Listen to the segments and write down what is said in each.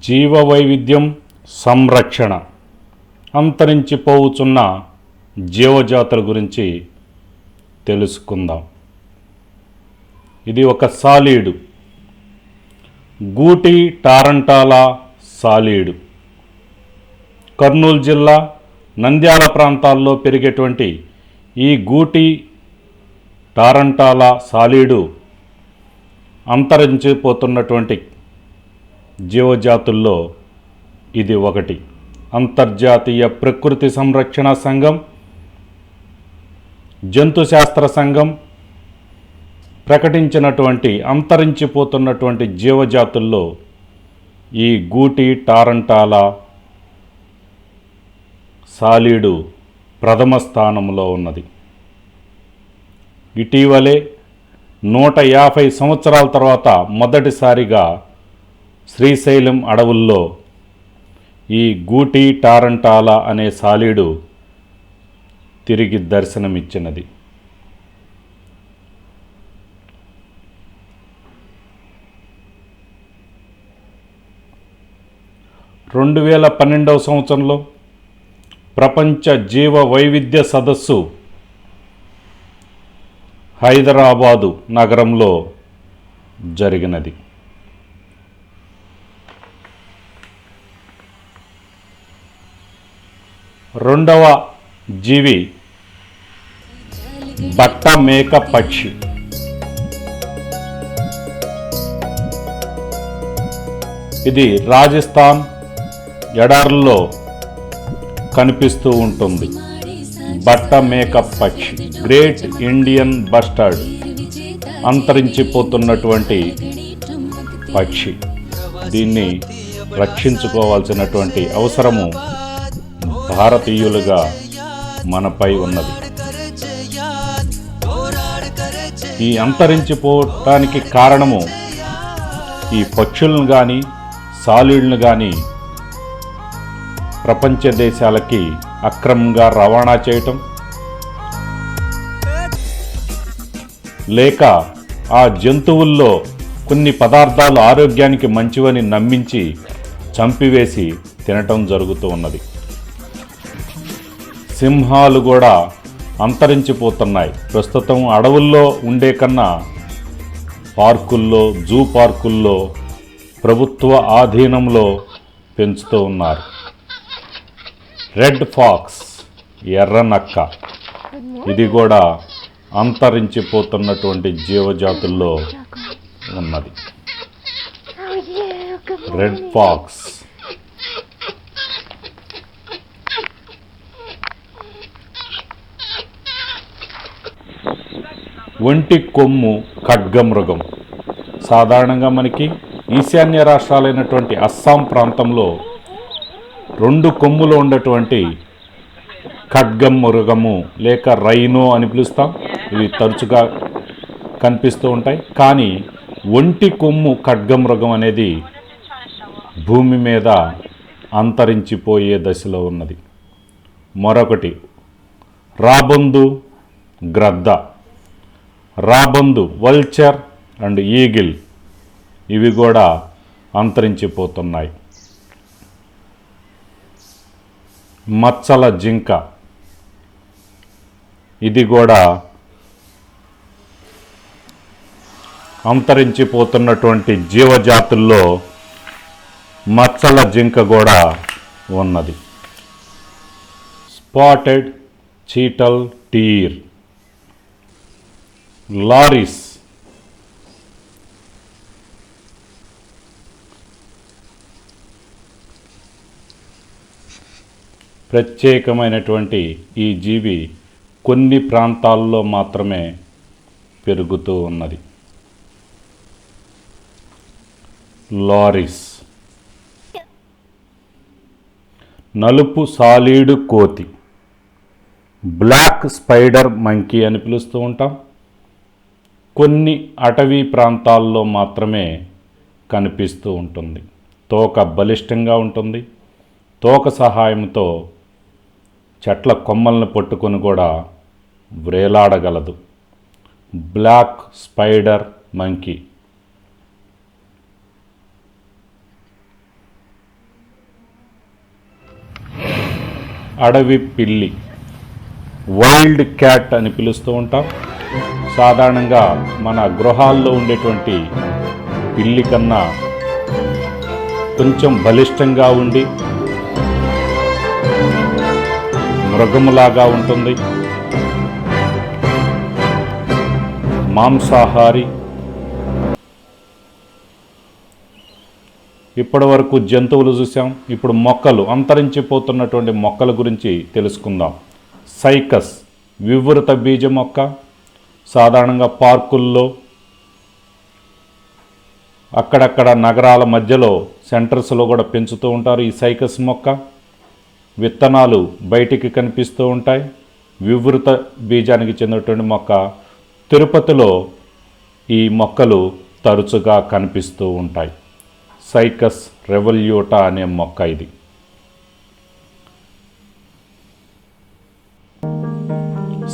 జీవ వైవిధ్యం సంరక్షణ, అంతరించిపోవుచున్న జీవజాతుల గురించి తెలుసుకుందాం. ఇది ఒక సాలీడు, గూటి టారంటాలా సాలీడు. కర్నూలు జిల్లా నంద్యాల ప్రాంతాల్లో పెరిగేటువంటి ఈ గూటి టారంటాలా సాలీడు అంతరించిపోతున్నటువంటి జీవజాతుల్లో ఇది ఒకటి. అంతర్జాతీయ ప్రకృతి సంరక్షణ సంఘం, జంతుశాస్త్ర సంఘం ప్రకటించినటువంటి అంతరించిపోతున్నటువంటి జీవజాతుల్లో ఈ గూటి టారంటాలా సాలీడు ప్రథమ స్థానంలో ఉన్నది. ఇటీవలే 150 సంవత్సరాల తర్వాత మొదటిసారిగా శ్రీశైలం అడవుల్లో ఈ గూటి టారంటాలా అనే సాలీడు తిరిగి దర్శనమిచ్చినది. సంవత్సరంలో ప్రపంచ జీవ వైవిధ్య సదస్సు హైదరాబాదు నగరంలో జరిగినది. రెండవ జీవి బట్ట మేక పక్షి. ఇది రాజస్థాన్ ఎడారుల్లో కనిపిస్తూ ఉంటుంది. బట్ట మేక పక్షి, గ్రేట్ ఇండియన్ బస్టర్డ్, అంతరించిపోతున్నటువంటి పక్షి. దీన్ని రక్షించుకోవాల్సినటువంటి అవసరము భారతీయులుగా మనపై ఉన్నది. ఈ అంతరించిపోవటానికి కారణము ఈ పక్షులను కానీ సాలీడులను కానీ ప్రపంచ దేశాలకి అక్రమంగా రవాణా చేయటం, లేక ఆ జంతువుల్లో కొన్ని పదార్థాలు ఆరోగ్యానికి మంచివని నమ్మించి చంపివేసి తినటం జరుగుతూ ఉన్నది. సింహాలు కూడా అంతరించిపోతున్నాయి. ప్రస్తుతం అడవుల్లో ఉండే కన్నా పార్కుల్లో, జూ పార్కుల్లో ప్రభుత్వ ఆధీనంలో పెంచుతూ ఉన్నారు. రెడ్ ఫాక్స్, ఎర్ర నక్క, ఇది కూడా అంతరించిపోతున్నటువంటి జీవజాతుల్లో ఉన్నది. Red fox. ఒంటి కొమ్ము ఖడ్గమృగం. సాధారణంగా మనకి ఈశాన్య రాష్ట్రాలైనటువంటి అస్సాం ప్రాంతంలో 2 కొమ్ములు ఉన్నటువంటి ఖడ్గమృగము లేక రైనో అని పిలుస్తాం. ఇవి తరచుగా కనిపిస్తూ ఉంటాయి. కానీ ఒంటి కొమ్ము ఖడ్గమృగం అనేది భూమి మీద అంతరించిపోయే దశలో ఉన్నది. మరొకటి రాబందు గ్రద్ద. రాబందు, వల్చర్ అండ్ ఈగిల్, ఇవి కూడా అంతరించిపోతున్నాయి. మచ్చల జింక, ఇది కూడా అంతరించిపోతున్నటువంటి జీవజాతుల్లో మచ్చల జింక కూడా ఉన్నది. Spotted చీటల్ tier. లారిస్, ప్రత్యేకమైనటువంటి ఈ జీవి కొన్ని ప్రాంతాల్లో మాత్రమే పెరుగుతూ ఉన్నది. లారిస్. నలుపు సాలీడు కోతి, బ్లాక్ స్పైడర్ మంకీ అని పిలుస్తూ ఉంటాం. కొన్ని అటవీ ప్రాంతాల్లో మాత్రమే కనిపిస్తూ ఉంటుంది. తోక బలిష్టంగా ఉంటుంది. తోక సహాయంతో చెట్ల కొమ్మలను పట్టుకొని కూడా వ్రేలాడగలదు. Black spider monkey. అడవి పిల్లి, వైల్డ్ క్యాట్ అని పిలుస్తూ ఉంటాం. సాధారణంగా మన గృహాల్లో ఉండేటువంటి పిల్లి కన్నా కొంచెం బలిష్టంగా ఉండి మృగములాగా ఉంటుంది. మాంసాహారి. ఇప్పటి వరకు జంతువులు చూసాం, ఇప్పుడు మొక్కలు, అంతరించిపోతున్నటువంటి మొక్కల గురించి తెలుసుకుందాం. సైకస్ వివృత బీజ మొక్క, సాధారణంగా పార్కుల్లో, అక్కడక్కడ నగరాల మధ్యలో సెంటర్స్లో కూడా పెంచుతూ ఉంటారు ఈ సైకస్ మొక్క. విత్తనాలు బయటికి కనిపిస్తూ ఉంటాయి. వివృత బీజానికి చెందినటువంటి మొక్క. తిరుపతిలో ఈ మొక్కలు తరచుగా కనిపిస్తూ ఉంటాయి. సైకస్ రెవల్యూటా అనే మొక్క ఇది.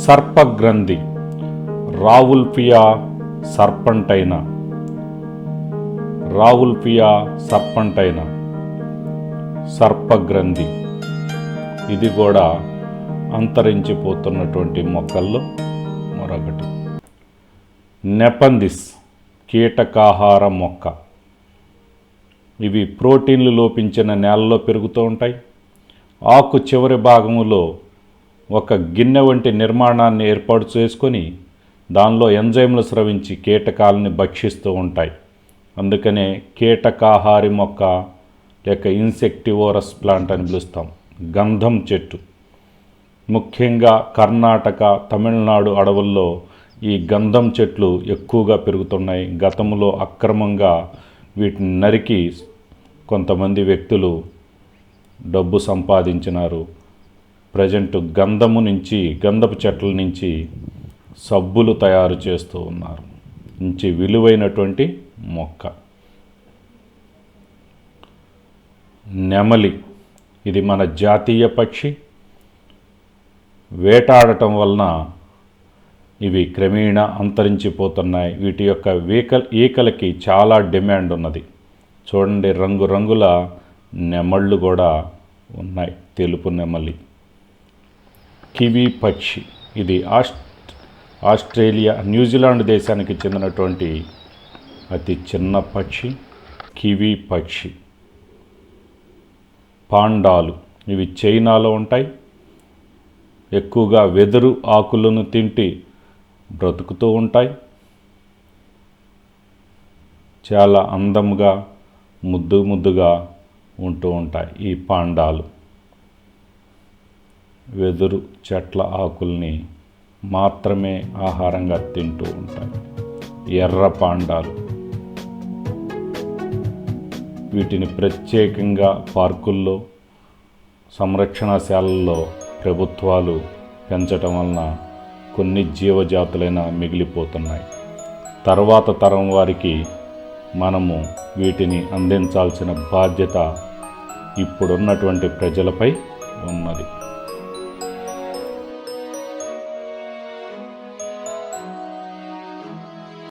సర్పగ్రంథి రావుల్ఫియా సర్పంటైనా, రావుల్ఫియా సర్పంటైనా సర్పగ్రంథి. ఇది కూడా అంతరించిపోతున్నటువంటి మొక్కల్లో మరొకటి. నెపందిస్ కీటకాహార మొక్క. ఇవి ప్రోటీన్లు లోపించిన నేలలో పెరుగుతూ ఉంటాయి. ఆకు చివరి భాగములో ఒక గిన్నె వంటి నిర్మాణాన్ని ఏర్పాటు చేసుకొని దానిలో ఎంజైమ్లు స్రవించి కీటకాలని భక్షిస్తూ ఉంటాయి. అందుకనే కీటకాహారి మొక్క లేక ఇన్సెక్టివోరస్ ప్లాంట్ అని పిలుస్తాం. గంధం చెట్టు, ముఖ్యంగా కర్ణాటక, తమిళనాడు అడవుల్లో ఈ గంధం చెట్లు ఎక్కువగా పెరుగుతున్నాయి. గతంలో అక్రమంగా వీటిని నరికి కొంతమంది వ్యక్తులు డబ్బు సంపాదించినారు. ప్రజెంట్ గంధపు చెట్ల నుంచి సబ్బులు తయారు చేస్తూ ఉన్నారు. మంచి విలువైనటువంటి మొక్క. నెమలి, ఇది మన జాతీయ పక్షి. వేటాడటం వలన ఇవి క్రమేణా అంతరించిపోతున్నాయి. వీటి యొక్క ఈకలకి చాలా డిమాండ్ ఉన్నది. చూడండి, రంగురంగుల నెమళ్ళు కూడా ఉన్నాయి. తెలుపు నెమలి. కివీ పక్షి, ఇది ఆస్ట్రేలియా, న్యూజిలాండ్ దేశానికి చెందినటువంటి అతి చిన్న పక్షి. కివీ పక్షి. పాండాలు, ఇవి చైనాలో ఉంటాయి. ఎక్కువగా వెదురు ఆకులను తింటి బ్రతుకుతూ ఉంటాయి. చాలా అందంగా ముద్దుగా ఉంటూ ఉంటాయి ఈ పాండాలు. వెదురు చెట్ల ఆకుల్ని మాత్రమే ఆహారంగా తింటూ ఉంటాయి. ఎర్ర పాండాలు. వీటిని ప్రత్యేకంగా పార్కుల్లో, సంరక్షణశాలల్లో ప్రభుత్వాలు పెంచటం వలన కొన్ని జీవజాతులైన మిగిలిపోతున్నాయి. తర్వాత తరం వారికి మనము వీటిని అందించాల్సిన బాధ్యత ఇప్పుడున్నటువంటి ప్రజలపై ఉన్నది.